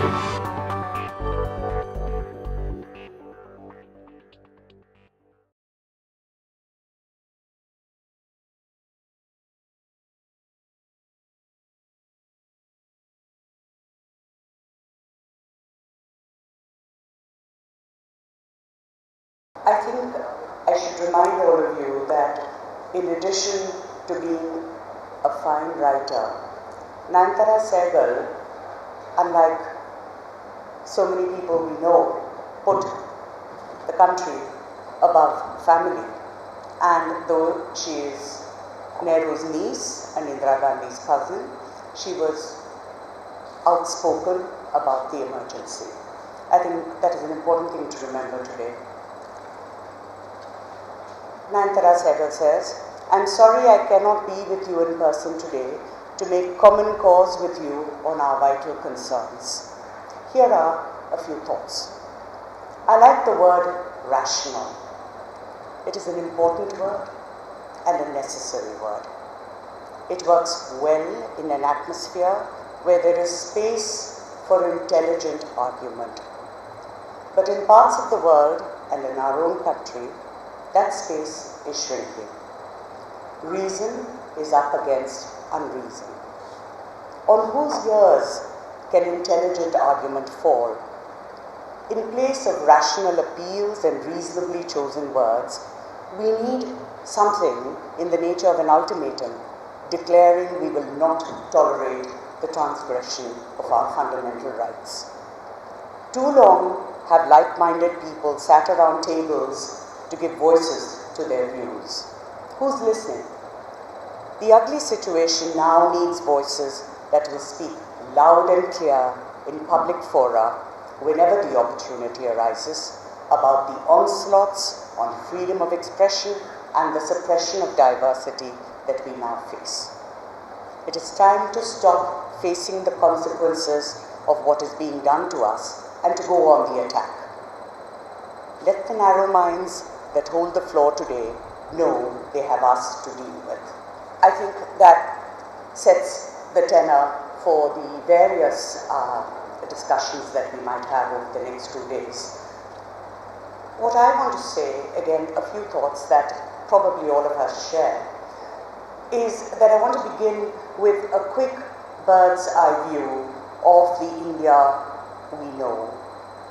I think I should remind all of you that in addition to being a fine writer, Nayanthara Sehgal, unlike so many people we know, put the country above family. And though she is Nehru's niece and Indira Gandhi's cousin, she was outspoken about the emergency. I think that is an important thing to remember today. Nayanthara Sehgal says, "I'm sorry I cannot be with you in person today to make common cause with you on our vital concerns. Here are a few thoughts. I like the word rational. It is an important word and a necessary word. It works well in an atmosphere where there is space for intelligent argument. But in parts of the world and in our own country, that space is shrinking. Reason is up against unreason. On whose ears can intelligent argument fall? In place of rational appeals and reasonably chosen words, we need something in the nature of an ultimatum, declaring we will not tolerate the transgression of our fundamental rights. Too long have like-minded people sat around tables to give voices to their views. Who's listening? The ugly situation now needs voices that will speak loud and clear in public fora whenever the opportunity arises about the onslaughts on freedom of expression and the suppression of diversity that we now face. It is time to stop facing the consequences of what is being done to us and to go on the attack. Let the narrow minds that hold the floor today know they have us to deal with." I think that sets the tenor for the various discussions that we might have over the next 2 days. What I want to say, again, a few thoughts that probably all of us share, is that I want to begin with a quick bird's eye view of the India we know,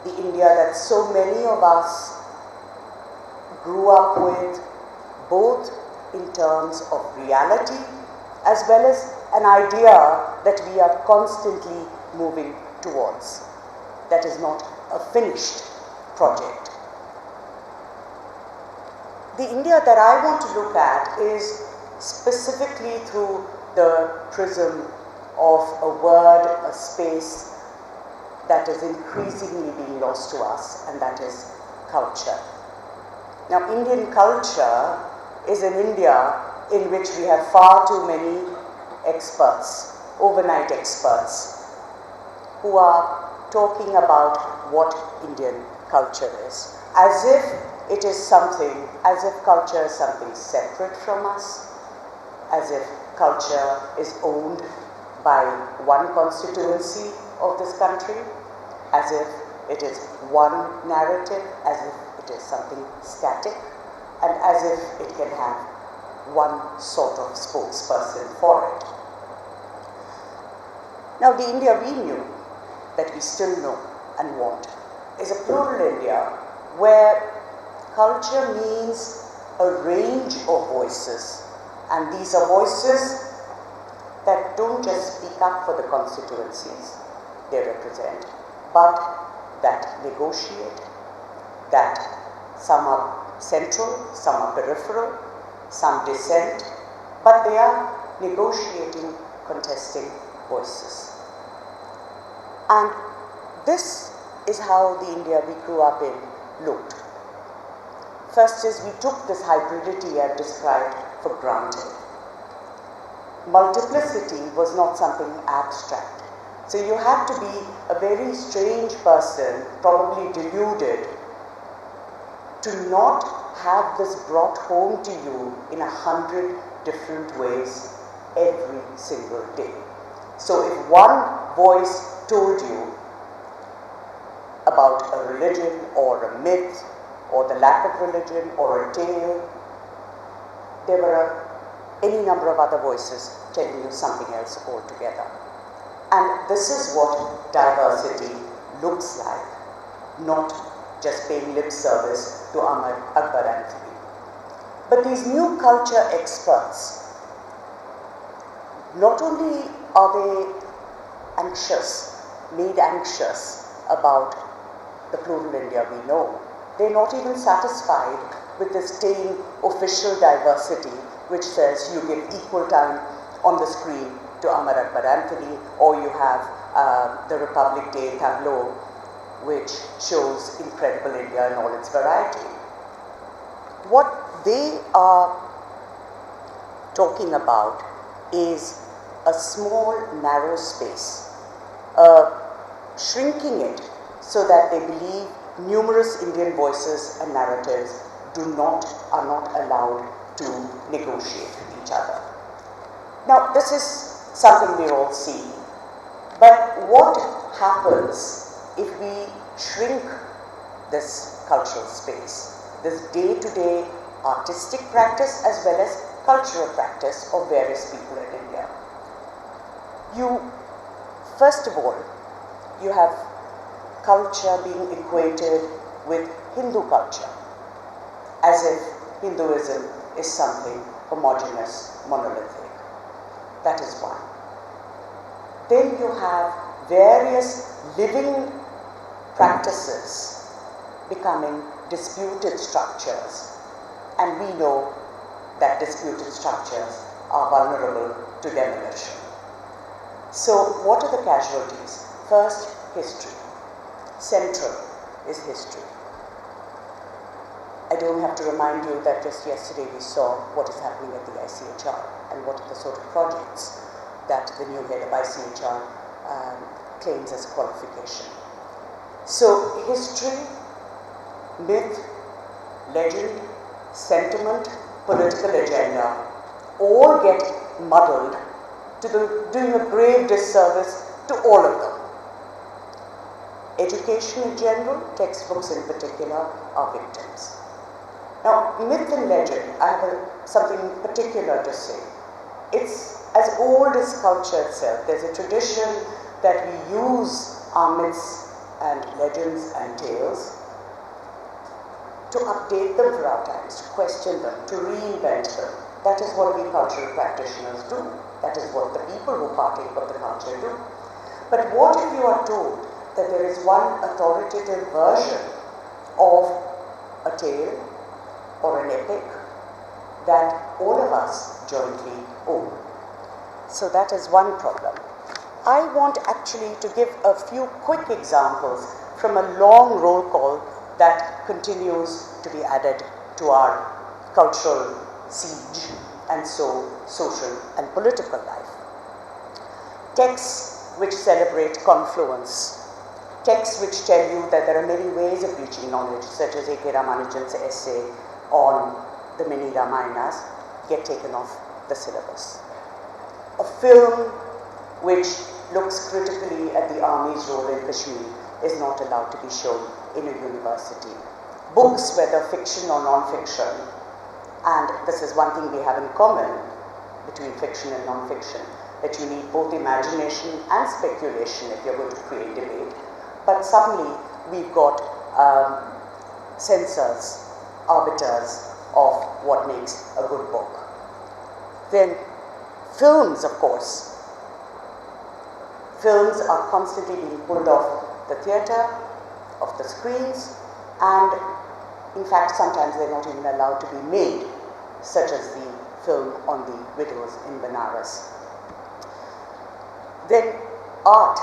the India that so many of us grew up with, both in terms of reality as well as an idea that we are constantly moving towards. That is not a finished project. The India that I want to look at is specifically through the prism of a word, a space that is increasingly being lost to us, and that is culture. Now, Indian culture is an India in which we have far too many experts, overnight experts, who are talking about what Indian culture is, as if it is something, as if culture is something separate from us, as if culture is owned by one constituency of this country, as if it is one narrative, as if it is something static, and as if it can have one sort of spokesperson for it. Now, the India we knew, that we still know and want, is a plural India where culture means a range of voices, and these are voices that don't just speak up for the constituencies they represent, but that negotiate, that some are central, some are peripheral, some dissent, but they are negotiating, contesting voices. And this is how the India we grew up in looked. First is we took this hybridity I've described for granted. Multiplicity was not something abstract. So you had to be a very strange person, probably deluded, to not have this brought home to you in 100 different ways every single day. So if one voice told you about a religion or a myth or the lack of religion or a tale, there were any number of other voices telling you something else altogether. And this is what diversity looks like, not just paying lip service to Akbar Anthony. But these new culture experts, not only are they made anxious about the plural India we know, they're not even satisfied with this tame official diversity which says you give equal time on the screen to Amar Akbar Anthony, or you have the Republic Day tableau which shows incredible India in all its variety. What they are talking about is a small, narrow space, shrinking it so that they believe numerous Indian voices and narratives are not allowed to negotiate with each other. Now, this is something we all see, but what happens if we shrink this cultural space, this day-to-day artistic practice as well as cultural practice of various people in India? First of all, you have culture being equated with Hindu culture, as if Hinduism is something homogeneous, monolithic. That is one. Then you have various living practices becoming disputed structures, and we know that disputed structures are vulnerable to demolition. So what are the casualties? First, history. Central is history. I don't have to remind you that just yesterday we saw what is happening at the ICHR and what are the sort of projects that the new head of ICHR claims as qualification. So history, myth, legend, sentiment, political agenda all get muddled doing a grave disservice to all of them. Education in general, textbooks in particular, are victims. Now, myth and legend, I have something particular to say. It's as old as culture itself. There's a tradition that we use our myths and legends and tales to update them for our times, to question them, to reinvent them. That is what we cultural practitioners do. That is what the people who partake of the culture do. But what if you are told that there is one authoritative version of a tale or an epic that all of us jointly own? So that is one problem. I want actually to give a few quick examples from a long roll call that continues to be added to our cultural siege and so social and political life. Texts which celebrate confluence, texts which tell you that there are many ways of reaching knowledge, such as A.K. Ramanujan's essay on the mini Ramayanas, get taken off the syllabus. A film which looks critically at the army's role in Kashmir is not allowed to be shown in a university. Books, whether fiction or non-fiction, and this is one thing we have in common between fiction and non-fiction, that you need both imagination and speculation if you're going to create debate. But suddenly we've got censors, arbiters of what makes a good book. Then films, of course. Films are constantly being pulled off the theatre, off the screens, and in fact sometimes they're not even allowed to be made, such as the film on the widows in Benares. Then art,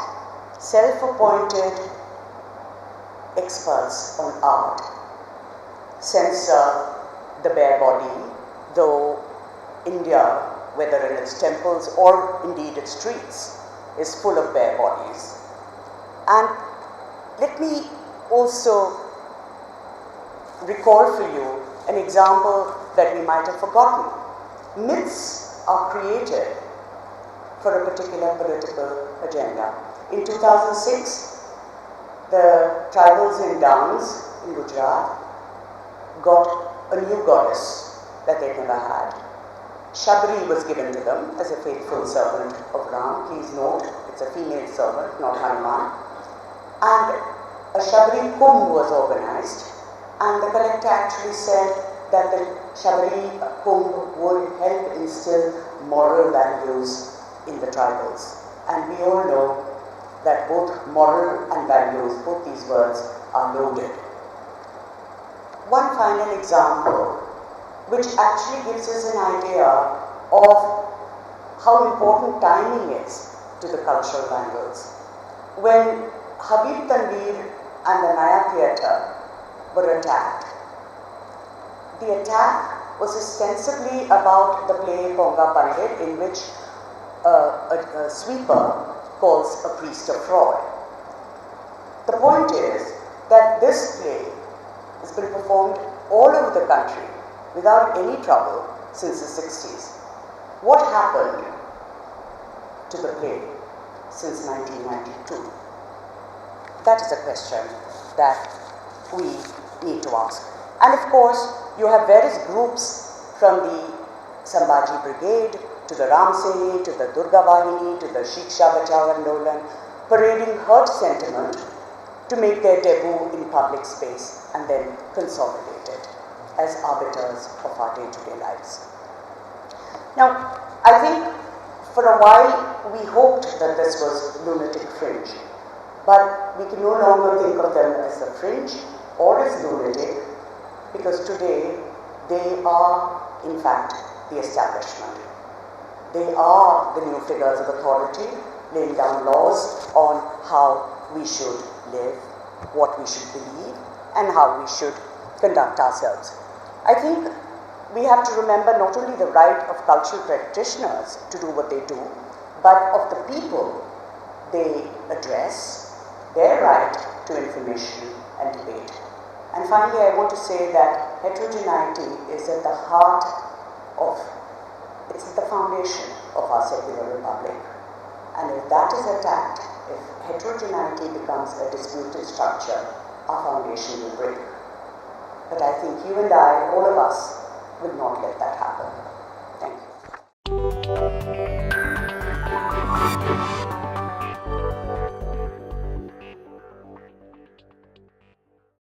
self-appointed experts on art censor the bare body, though India, whether in its temples or indeed its streets, is full of bare bodies. And let me also recall for you an example that we might have forgotten. Myths are created for a particular political agenda. In 2006, the tribals in Downs in Gujarat got a new goddess that they'd never had. Shabri was given to them as a faithful servant of Ram. Please note, it's a female servant, not Hanuman. And a Shabri Kumbh was organized, and the collector actually said that the Shabri Kumbh would help instill moral values in the tribals. And we all know that both moral and values, both these words, are loaded. One final example, which actually gives us an idea of how important timing is to the cultural vandals. When Habib Tanveer and the Naya Theatre were attacked, the attack was ostensibly about the play Ponga Pandit, in which a sweeper calls a priest a fraud. The point is that this play has been performed all over the country without any trouble since the 60s. What happened to the play since 1992? That is a question that we need to ask. And of course, you have various groups from the Sambhaji Brigade to the Ram Sene, to the Durga Vahini, to the Shiksha Bachao Andolan, parading hurt sentiment to make their debut in public space and then consolidate it as arbiters of our day-to-day lives. Now, I think for a while we hoped that this was lunatic fringe, but we can no longer think of them as the fringe or as lunatic, because today they are in fact the establishment. They are the new figures of authority, laying down laws on how we should live, what we should believe, and how we should conduct ourselves. I think we have to remember not only the right of cultural practitioners to do what they do, but of the people they address, their right to information and debate. And finally, I want to say that heterogeneity is at the heart of, it's at the foundation of our secular republic. And if that is attacked, if heterogeneity becomes a disputed structure, our foundation will break. But I think you and I, all of us, will not let that happen. Thank you.